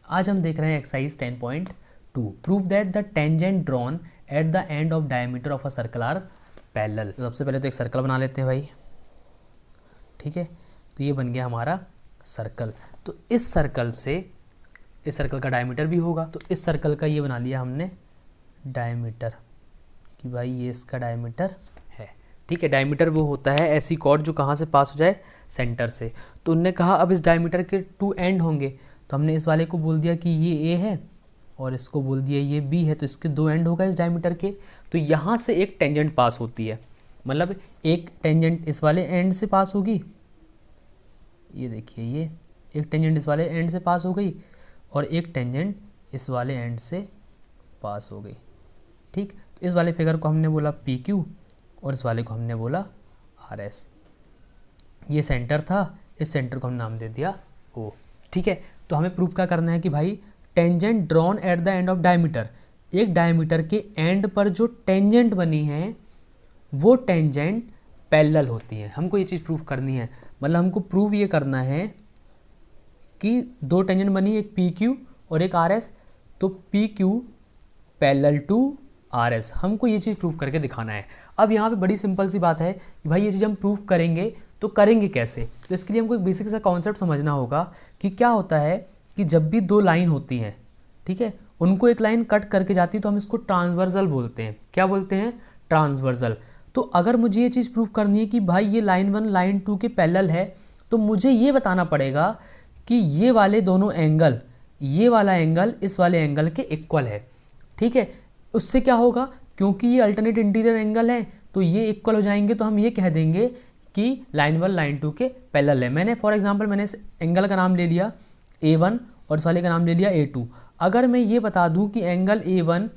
आज हम देख रहे हैं exercise 10.2 prove that the tangent drawn at the end of diameter of a circle are parallel. तो सबसे पहले तो एक सर्कल बना लेते हैं भाई, ठीक है। तो ये बन गया हमारा सर्कल। तो इस सर्कल का डायमीटर भी होगा, तो इस सर्कल का ये बना लिया हमने डायमीटर कि भाई ये इसका डायमीटर है, ठीक है। डायमीटर वो होता है ऐसी कॉर्ड जो कहाँ से पास हो जाए, सेंटर से। तो उनने कहा अब इस डायमीटर के 2 एंड होंगे, तो हमने इस वाले को बोल दिया कि ये A है और इसको बोल दिया ये B है, तो इसके 2 एंड होगा इस डायमीटर के। तो यहाँ से एक टेंजेंट पास होती है, मतलब एक टेंजेंट इस वाले एंड से पास होगी, ये देखिए ये एक टेंजेंट इस वाले एंड से पास हो गई और एक टेंजेंट इस वाले एंड से पास हो गई, ठीक। तो इस वाले फिगर को हमने बोला PQ और इस वाले को हमने बोला RS। ये सेंटर था, इस सेंटर को हम नाम दे दिया O, ठीक है। तो हमें प्रूफ क्या करना है कि भाई tangent drawn at the end of diameter, एक डायमीटर के एंड पर जो टेंजेंट बनी है वो टेंजेंट पैरेलल होती है। हमको ये चीज़ प्रूफ करनी है, मतलब हमको प्रूफ ये करना है कि 2 टेंजेंट बनी, एक PQ और एक RS, तो PQ पैरेलल टू RS। हमको ये चीज़ प्रूफ करके दिखाना है। अब यहाँ पे बड़ी सिंपल सी बात है कि भाई ये चीज़ हम प्रूफ करेंगे तो करेंगे कैसे। तो इसके लिए हमको एक बेसिक सा कॉन्सेप्ट समझना होगा कि क्या होता है कि जब भी 2 लाइन होती हैं, ठीक है, उनको एक लाइन कट करके जाती है तो हम इसको ट्रांसवर्सल बोलते हैं। क्या बोलते हैं? ट्रांसवर्सल। तो अगर मुझे ये चीज़ प्रूफ करनी है कि भाई ये लाइन 1 लाइन 2 के पैरेलल है, तो मुझे ये बताना पड़ेगा कि ये वाले दोनों एंगल, ये वाला एंगल इस वाले एंगल के इक्वल है, ठीक है। उससे क्या होगा, क्योंकि ये अल्टरनेट इंटीरियर एंगल है तो ये इक्वल हो जाएंगे, तो हम ये कह देंगे कि लाइन 1 लाइन 2 के पैरेलल है। मैंने फॉर एग्जांपल मैंने इस एंगल का नाम ले लिया A1 और इस वाले का नाम ले लिया A2। अगर मैं ये बता दूं कि एंगल A1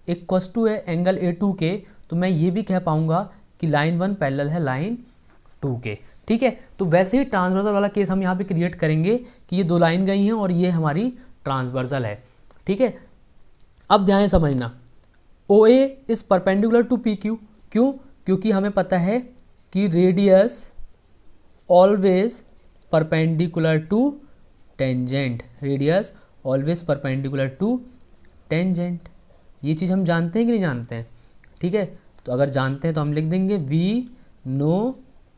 इक्वस टू है एंगल A2 के, तो मैं ये भी कह पाऊंगा कि लाइन 1 पैरेलल है लाइन 2 के, ठीक है। तो वैसे ही ट्रांसवर्सल वाला केस हम यहाँ पे क्रिएट करेंगे कि ये 2 लाइन गई हैं और ये हमारी ट्रांसवर्सल है, ठीक है। अब ध्यान से समझना, OA is perpendicular to PQ। क्यों? क्योंकि हमें पता है कि radius always perpendicular to tangent, radius always perpendicular to tangent. ये चीज़ हम जानते हैं कि नहीं जानते हैं, ठीक है। तो अगर जानते हैं तो हम लिख देंगे वी नो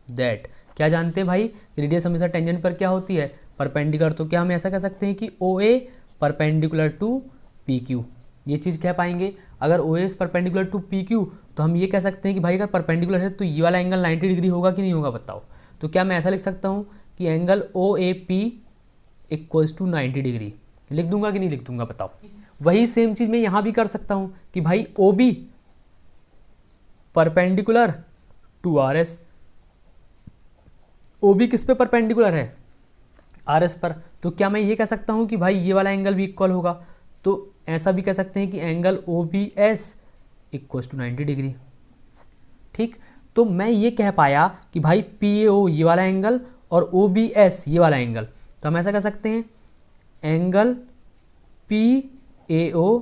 दैट। क्या जानते हैं भाई? रेडियस हमेशा टेंजेंट पर क्या होती है? परपेंडिकुलर। तो क्या हम ऐसा कह सकते हैं कि OA परपेंडिकुलर टू PQ, ये चीज़ कह पाएंगे। अगर OA is perpendicular to PQ तो हम ये कह सकते हैं कि भाई अगर परपेंडिकुलर है तो ये वाला एंगल 90 डिग्री होगा कि नहीं होगा, बताओ। तो क्या मैं ऐसा लिख सकता हूँ कि angle OAP equals to 90 degree, लिख दूंगा कि नहीं लिख दूंगा, बताओ। वही सेम चीज़ मैं यहाँ भी कर सकता हूँ कि भाई OB perpendicular to RS। OB किस पे परपेंडिकुलर है? RS पर। तो क्या मैं ये कह सकता हूँ कि भाई ये वाला एंगल भी इक्वल होगा? तो ऐसा भी कह सकते हैं कि angle OBS equals to 90 degree, ठीक। तो मैं ये कह पाया कि भाई PAO ये वाला एंगल और OBS ये वाला एंगल, तो हम ऐसा कह सकते हैं angle PAO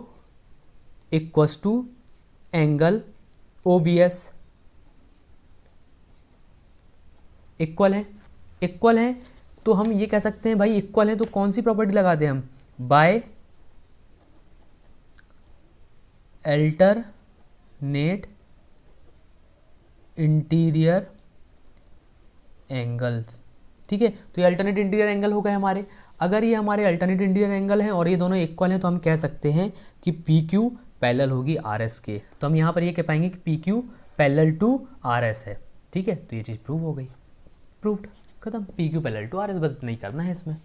equals to angle OBS। Equal है, इक्वल है, तो हम ये कह सकते हैं भाई इक्वल है, तो कौन सी प्रॉपर्टी लगा दें हम? बाय अल्टरनेट इंटीरियर एंगल्स, ठीक है। तो ये अल्टरनेट इंटीरियर एंगल हो गए हमारे। अगर ये हमारे अल्टरनेट इंटीरियर एंगल हैं और ये दोनों इक्वल हैं तो हम कह सकते हैं कि PQ पैरेलल होगी RS के। तो हम यहाँ पर ये कह पाएंगे कि PQ पैरेलल टू RS है, ठीक है। तो ये चीज़ प्रूव हो गई, प्रूव्ड, खत्म। PQ पैरेलल टू RS, बस नहीं करना है इसमें।